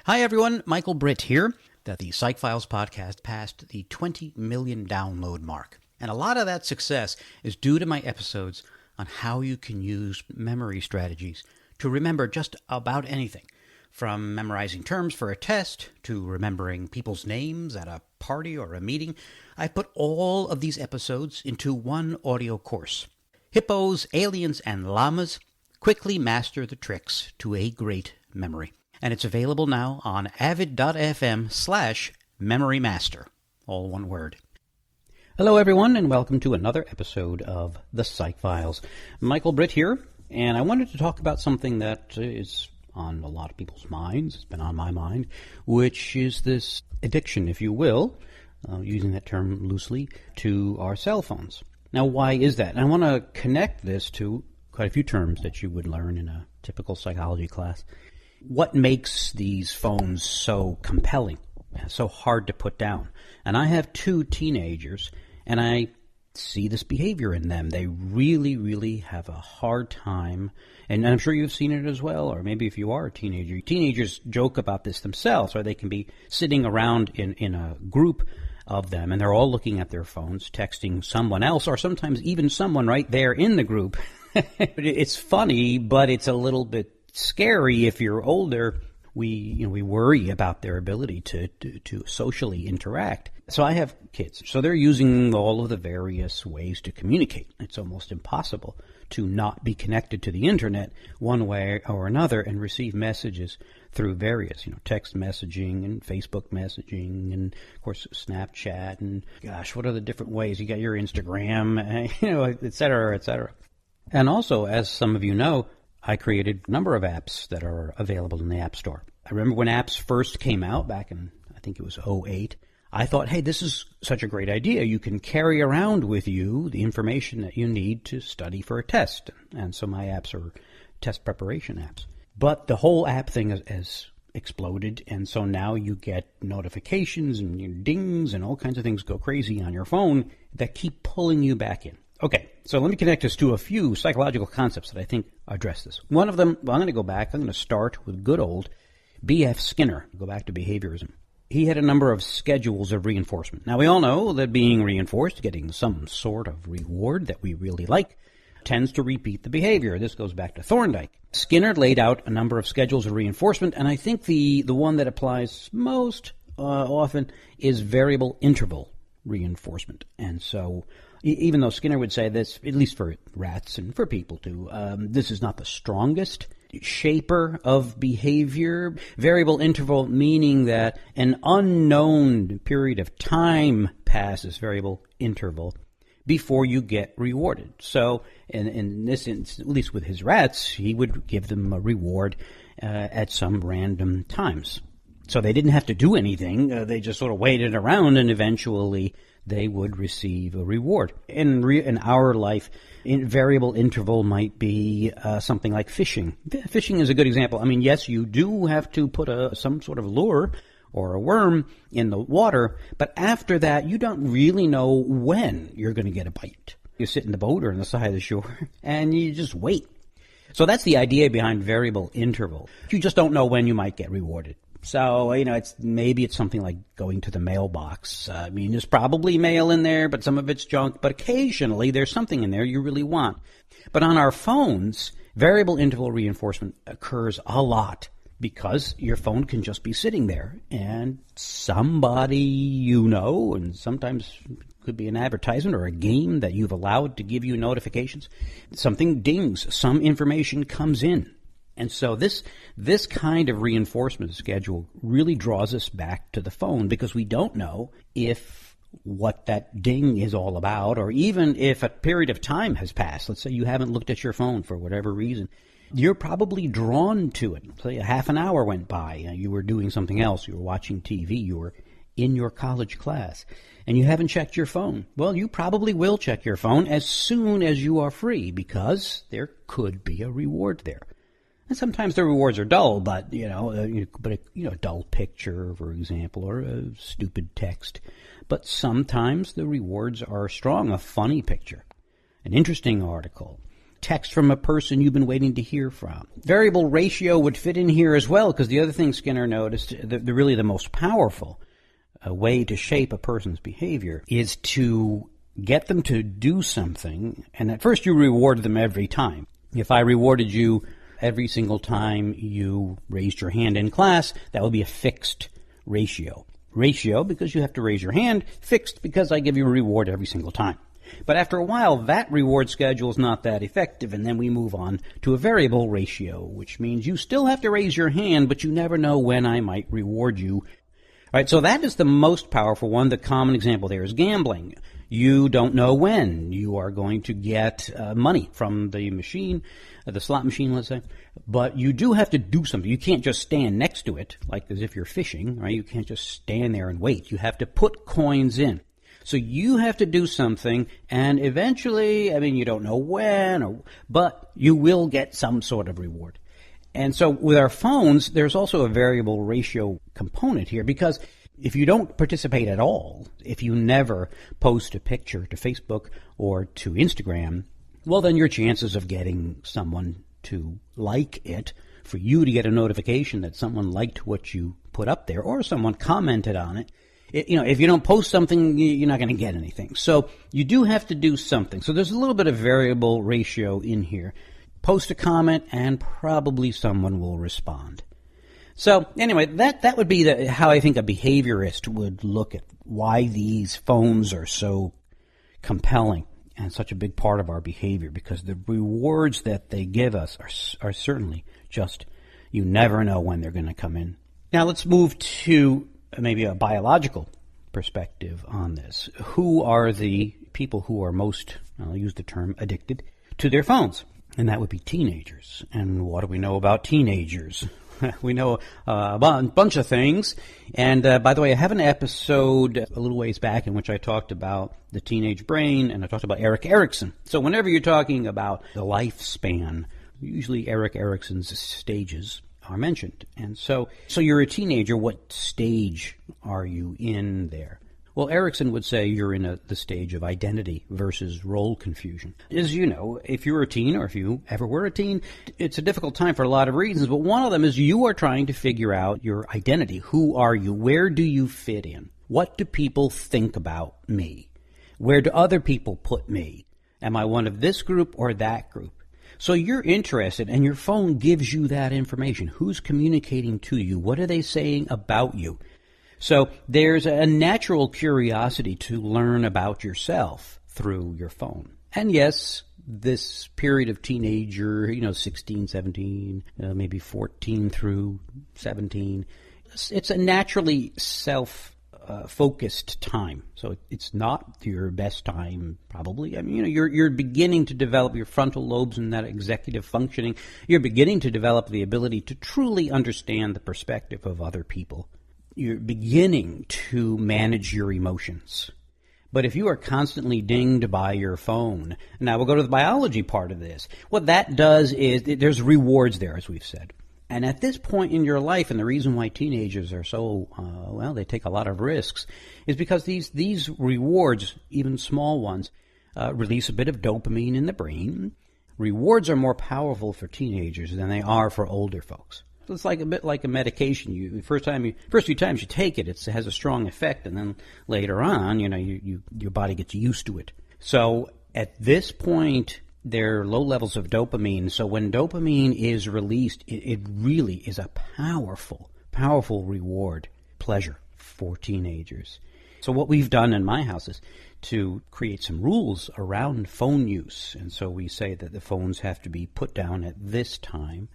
Hi everyone, Michael Britt here. The Psych Files podcast passed the 20 million download mark. And a lot of that success is due to my episodes on how you can use memory strategies to remember just about anything. From memorizing terms for a test to remembering people's names at a party or a meeting, I put all of these episodes into one audio course. Hippos, aliens, and llamas quickly master the tricks to a great memory. And it's available now on avid.fm/memorymaster, all one word. Hello, everyone, and welcome to another episode of The Psych Files. Michael Britt here, and I wanted to talk about something that is on a lot of people's minds. It's been on my mind, which is this addiction, if you will, using that term loosely, to our cell phones. Now, why is that? And I want to connect this to quite a few terms that you would learn in a typical psychology class. What makes these phones so compelling, so hard to put down? And I have two teenagers, and I see this behavior in them. They really, really have a hard time, and I'm sure you've seen it as well, or maybe if you are a teenager. Teenagers joke about this themselves, or they can be sitting around in a group of them, and they're all looking at their phones, texting someone else, or sometimes even someone right there in the group. It's funny, but it's a little bit scary. If you're older, we worry about their ability to socially interact. So I have kids, so they're using all of the various ways to communicate. It's almost impossible to not be connected to the internet one way or another and receive messages through various, text messaging and Facebook messaging and, of course, Snapchat and, gosh, what are the different ways? You got your Instagram, et cetera, et cetera. And also, as some of you know, I created a number of apps that are available in the App Store. I remember when apps first came out back in, I think it was 2008, I thought, hey, this is such a great idea. You can carry around with you the information that you need to study for a test. And so my apps are test preparation apps. But the whole app thing has exploded, and so now you get notifications and dings and all kinds of things go crazy on your phone that keep pulling you back in. Okay, so let me connect this to a few psychological concepts that I think address this. One of them, I'm going to go back. I'm going to start with good old B.F. Skinner. Go back to behaviorism. He had a number of schedules of reinforcement. Now, we all know that being reinforced, getting some sort of reward that we really like, tends to repeat the behavior. This goes back to Thorndike. Skinner laid out a number of schedules of reinforcement, and I think the one that applies most often is variable interval reinforcement. And so even though Skinner would say this, at least for rats and for people too, this is not the strongest shaper of behavior. Variable interval meaning that an unknown period of time passes, variable interval, before you get rewarded. So in this instance, at least with his rats, he would give them a reward at some random times. So they didn't have to do anything. They just sort of waited around, and eventually they would receive a reward. In our life, variable interval might be something like fishing. Fishing is a good example. I mean, yes, you do have to put some sort of lure or a worm in the water, but after that, you don't really know when you're going to get a bite. You sit in the boat or on the side of the shore, and you just wait. So that's the idea behind variable interval. You just don't know when you might get rewarded. So, maybe it's something like going to the mailbox. I mean, there's probably mail in there, but some of it's junk. But occasionally there's something in there you really want. But on our phones, variable interval reinforcement occurs a lot because your phone can just be sitting there. And somebody and sometimes it could be an advertisement or a game that you've allowed to give you notifications, something dings, some information comes in. And so this kind of reinforcement schedule really draws us back to the phone because we don't know if what that ding is all about, or even if a period of time has passed. Let's say you haven't looked at your phone for whatever reason. You're probably drawn to it. Say a half an hour went by, you were doing something else, you were watching TV, you were in your college class, and you haven't checked your phone. Well, you probably will check your phone as soon as you are free because there could be a reward there. And sometimes the rewards are dull, but, a dull picture, for example, or a stupid text. But sometimes the rewards are strong, a funny picture, an interesting article, text from a person you've been waiting to hear from. Variable ratio would fit in here as well, because the other thing Skinner noticed, really the most powerful way to shape a person's behavior is to get them to do something, and at first you reward them every time. If I rewarded you every single time you raised your hand in class, that would be a fixed ratio. Ratio because you have to raise your hand, fixed because I give you a reward every single time. But after a while, that reward schedule is not that effective, and then we move on to a variable ratio, which means you still have to raise your hand, but you never know when I might reward you. All right, so that is the most powerful one. The common example there is gambling. You don't know when you are going to get money from the machine, the slot machine, let's say, but you do have to do something. You can't just stand next to it, like as if you're fishing, right? You can't just stand there and wait. You have to put coins in. So you have to do something, and eventually, you don't know when, but you will get some sort of reward. And so with our phones, there's also a variable ratio component here, because if you don't participate at all, if you never post a picture to Facebook or to Instagram, well, then your chances of getting someone to like it, for you to get a notification that someone liked what you put up there or someone commented on it, if you don't post something, you're not going to get anything. So you do have to do something. So there's a little bit of variable ratio in here. Post a comment and probably someone will respond. So anyway, that would be how I think a behaviorist would look at why these phones are so compelling and such a big part of our behavior, because the rewards that they give us are certainly just, you never know when they're going to come in. Now let's move to maybe a biological perspective on this. Who are the people who are most, I'll use the term, addicted to their phones? And that would be teenagers. And what do we know about teenagers? We know a bunch of things. And by the way, I have an episode a little ways back in which I talked about the teenage brain, and I talked about Erik Erikson. So whenever you're talking about the lifespan, usually Erik Erikson's stages are mentioned. And so you're a teenager. What stage are you in there? Well, Erikson would say you're in the stage of identity versus role confusion. As you know, if you're a teen, or if you ever were a teen, it's a difficult time for a lot of reasons, but one of them is you are trying to figure out your identity. Who are you? Where do you fit in? What do people think about me? Where do other people put me? Am I one of this group or that group? So you're interested, and your phone gives you that information. Who's communicating to you? What are they saying about you? So there's a natural curiosity to learn about yourself through your phone. And yes, this period of teenager, 16, 17, maybe 14 through 17, it's a naturally self-focused time. So it's not your best time, probably. You're beginning to develop your frontal lobes and that executive functioning. You're beginning to develop the ability to truly understand the perspective of other people. You're beginning to manage your emotions. But if you are constantly dinged by your phone, now we'll go to the biology part of this. What that does is there's rewards there, as we've said. And at this point in your life, and the reason why teenagers are so, they take a lot of risks, is because these rewards, even small ones, release a bit of dopamine in the brain. Rewards are more powerful for teenagers than they are for older folks. So it's a bit like a medication. First few times you take it, it has a strong effect, and then later on, your body gets used to it. So at this point, there are low levels of dopamine. So when dopamine is released, it really is a powerful, powerful reward, pleasure for teenagers. So what we've done in my house is to create some rules around phone use. And so we say that the phones have to be put down at this time,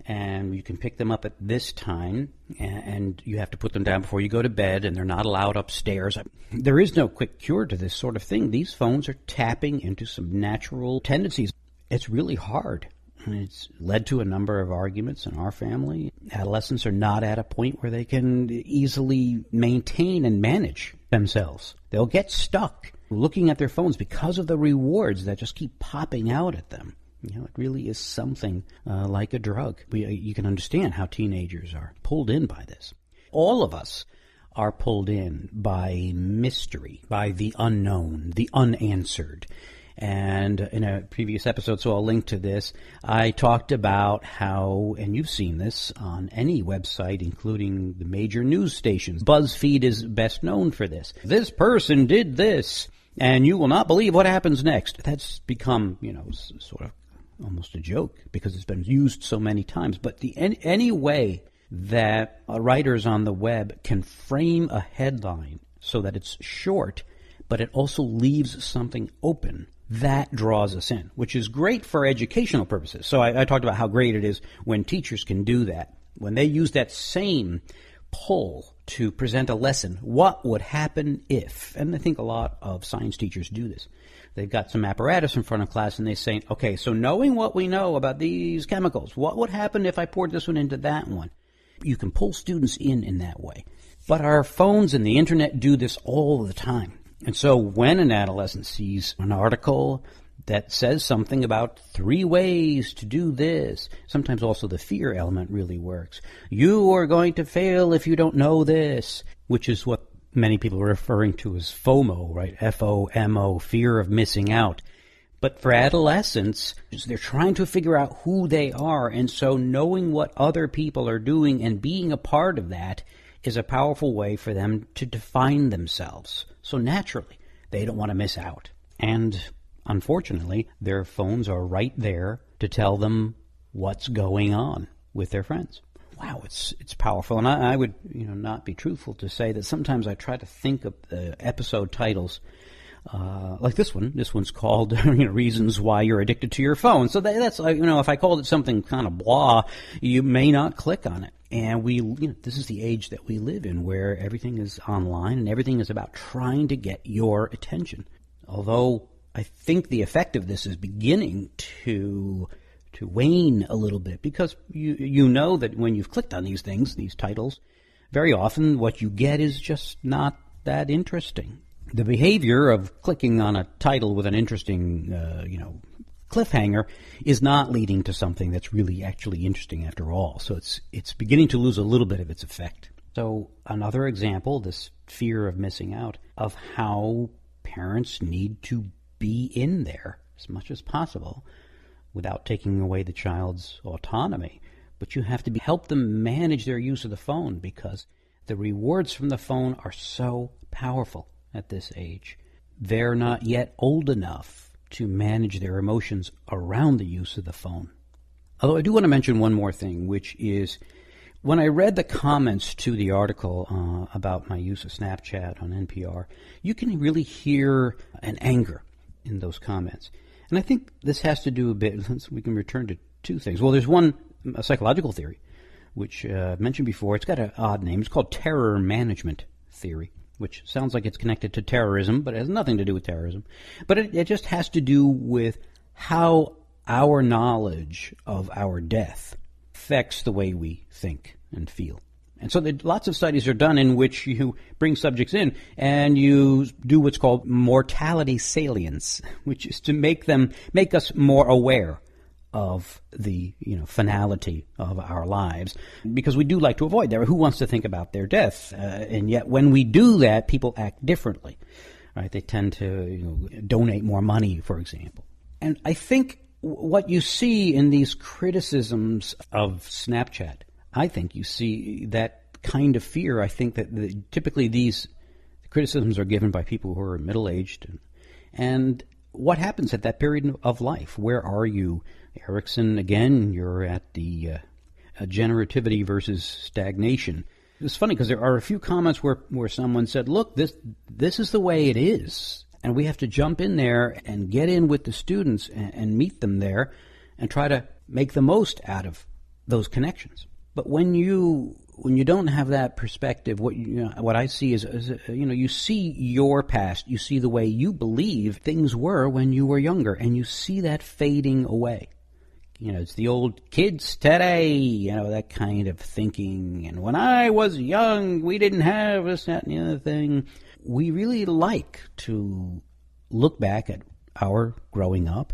and you can pick them up at this time, and you have to put them down before you go to bed, and they're not allowed upstairs. There is no quick cure to this sort of thing. These phones are tapping into some natural tendencies. It's really hard, and it's led to a number of arguments in our family. Adolescents are not at a point where they can easily maintain and manage themselves. They'll get stuck looking at their phones because of the rewards that just keep popping out at them. It really is something like a drug. You can understand how teenagers are pulled in by this. All of us are pulled in by mystery, by the unknown, the unanswered. And in a previous episode, so I'll link to this, I talked about how, and you've seen this on any website, including the major news stations. BuzzFeed is best known for this. This person did this, and you will not believe what happens next. That's become, sort of almost a joke because it's been used so many times. But any way that writers on the web can frame a headline so that it's short, but it also leaves something open, that draws us in, which is great for educational purposes. So I talked about how great it is when teachers can do that. When they use that same pull to present a lesson, what would happen if? And I think a lot of science teachers do this. They've got some apparatus in front of class and they say, okay, so knowing what we know about these chemicals, what would happen if I poured this one into that one? You can pull students in that way. But our phones and the internet do this all the time. And so when an adolescent sees an article that says something about 3 ways to do this, sometimes also the fear element really works. You are going to fail if you don't know this, which is what many people are referring to as FOMO, right? F-O-M-O, fear of missing out. But for adolescents, they're trying to figure out who they are, and so knowing what other people are doing and being a part of that is a powerful way for them to define themselves. So naturally, they don't want to miss out. And unfortunately, their phones are right there to tell them what's going on with their friends. Wow, it's powerful. And I would not be truthful to say that sometimes I try to think of the episode titles like this one. This one's called Reasons Why You're Addicted to Your Phone. So that's if I called it something kind of blah, you may not click on it. And this is the age that we live in, where everything is online and everything is about trying to get your attention. Although I think the effect of this is beginning to wane a little bit, because you know that when you've clicked on these things, these titles, very often what you get is just not that interesting. The behavior of clicking on a title with an interesting, cliffhanger is not leading to something that's really actually interesting after all. So it's beginning to lose a little bit of its effect. So another example, this fear of missing out, of how parents need to be in there as much as possible without taking away the child's autonomy. But you have to help them manage their use of the phone, because the rewards from the phone are so powerful at this age. They're not yet old enough to manage their emotions around the use of the phone. Although I do want to mention one more thing, which is when I read the comments to the article about my use of Snapchat on NPR, you can really hear an anger in those comments. And I think this has to do a bit, we can return to 2 things. Well, there's a psychological theory, which I mentioned before. It's got an odd name. It's called terror management theory, which sounds like it's connected to terrorism, but it has nothing to do with terrorism. But it just has to do with how our knowledge of our death affects the way we think and feel. And so lots of studies are done in which you bring subjects in and you do what's called mortality salience, which is to make us more aware of the finality of our lives, because we do like to avoid that. Who wants to think about their death? And yet when we do that, people act differently, right? They tend to donate more money, for example. And I think what you see in these criticisms of Snapchat, I think you see that kind of fear. I think that typically these criticisms are given by people who are middle-aged. And what happens at that period of life? Where are you? Erickson, again, you're at the generativity versus stagnation. It's funny because there are a few comments where someone said, look, this is the way it is. And we have to jump in there and get in with the students and meet them there and try to make the most out of those connections. But when you don't have that perspective, what I see is you see your past, you see the way you believe things were when you were younger, and you see that fading away. It's the old kids today, that kind of thinking. And when I was young, we didn't have this, that, and the other thing. We really like to look back at our growing up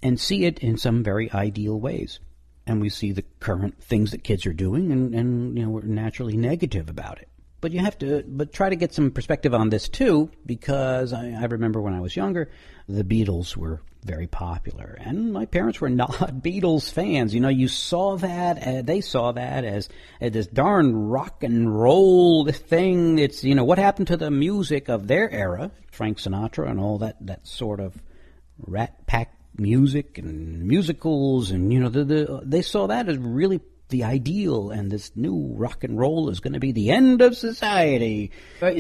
and see it in some very ideal ways. And we see the current things that kids are doing, and we're naturally negative about it. But you have to, but try to get some perspective on this too, because I remember when I was younger, the Beatles were very popular, and my parents were not Beatles fans. You saw that, they saw that as this darn rock and roll thing. It's, what happened to the music of their era, Frank Sinatra and all that sort of Rat Pack music and musicals, and, they saw that as really the ideal, and this new rock and roll is going to be the end of society.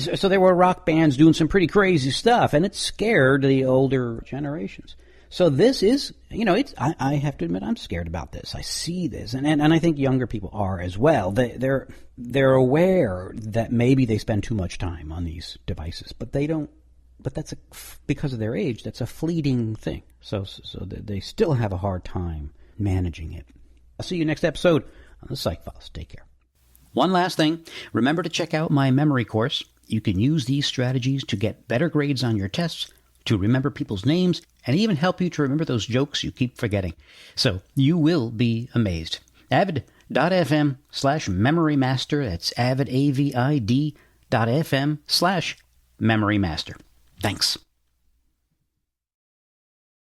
So there were rock bands doing some pretty crazy stuff, and it scared the older generations. So this is, I have to admit, I'm scared about this. I see this, and I think younger people are as well. They're aware that maybe they spend too much time on these devices, but they don't. But that's because of their age. That's a fleeting thing. So they still have a hard time managing it. I'll see you next episode on the Psych Files. Take care. One last thing. Remember to check out my memory course. You can use these strategies to get better grades on your tests, to remember people's names, and even help you to remember those jokes you keep forgetting. So you will be amazed. avid.fm/memorymaster. That's avid, AVID.fm/memorymaster. Thanks.